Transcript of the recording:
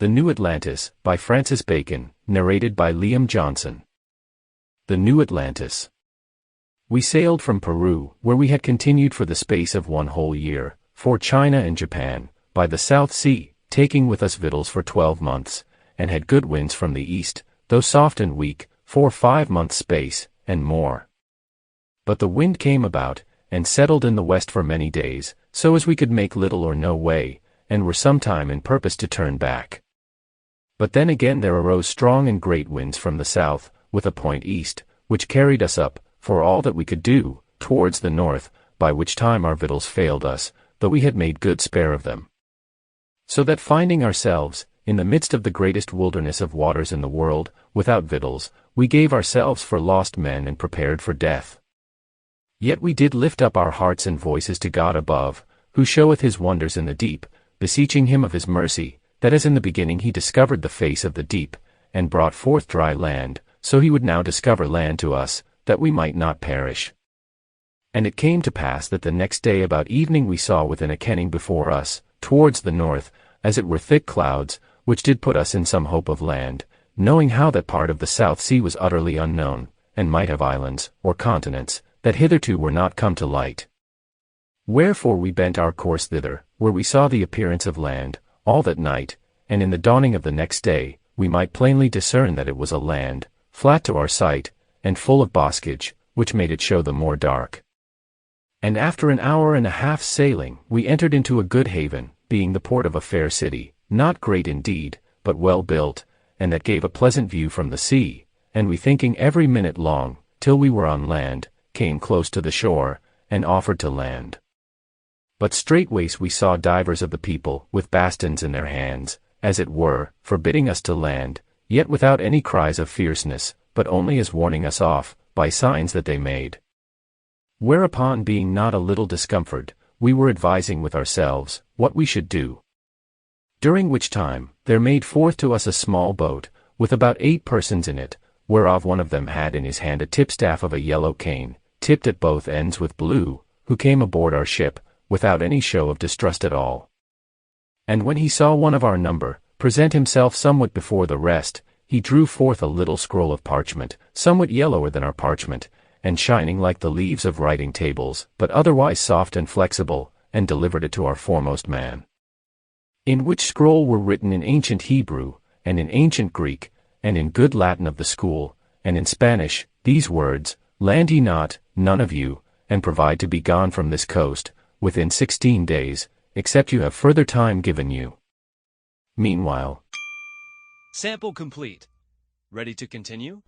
The New Atlantis, by Francis Bacon, narrated by Liam Johnson. The New Atlantis. We sailed from Peru, where we had continued for the space of 1 whole year, for China and Japan, by the South Sea, taking with us victuals for 12 months, and had good winds from the east, though soft and weak, for 5 months' space, and more. But the wind came about, and settled in the west for many days, so as we could make little or no way, and were some time in purpose to turn back. But then again there arose strong and great winds from the south, with a point east, which carried us up, for all that we could do, towards the north, by which time our victuals failed us, though we had made good spare of them. So that finding ourselves, in the midst of the greatest wilderness of waters in the world, without victuals, we gave ourselves for lost men and prepared for death. Yet we did lift up our hearts and voices to God above, who showeth his wonders in the deep, beseeching him of his mercy, that as in the beginning he discovered the face of the deep, and brought forth dry land, so he would now discover land to us, that we might not perish. And it came to pass that the next day about evening we saw within a kenning before us, towards the north, as it were thick clouds, which did put us in some hope of land, knowing how that part of the South Sea was utterly unknown, and might have islands, or continents, that hitherto were not come to light. Wherefore we bent our course thither, where we saw the appearance of land, all that night, and in the dawning of the next day, we might plainly discern that it was a land, flat to our sight, and full of boscage, which made it show the more dark. And after 1 hour and a half sailing, we entered into a good haven, being the port of a fair city, not great indeed, but well built, and that gave a pleasant view from the sea, and we thinking every minute long, till we were on land, came close to the shore, and offered to land. But straightways we saw divers of the people, with bastons in their hands, as it were, forbidding us to land, yet without any cries of fierceness, but only as warning us off, by signs that they made. Whereupon being not a little discomforted, we were advising with ourselves, what we should do. During which time, there made forth to us a small boat, with about 8 persons in it, whereof one of them had in his hand a tipstaff of a yellow cane, tipped at both ends with blue, who came aboard our ship, without any show of distrust at all. And when he saw one of our number present himself somewhat before the rest, he drew forth a little scroll of parchment, somewhat yellower than our parchment, and shining like the leaves of writing tables, but otherwise soft and flexible, and delivered it to our foremost man. In which scroll were written in ancient Hebrew, and in ancient Greek, and in good Latin of the school, and in Spanish, these words, "Land ye not, none of you, and provide to be gone from this coast, within 16 days, except you have further time given you." Meanwhile. Sample complete. Ready to continue?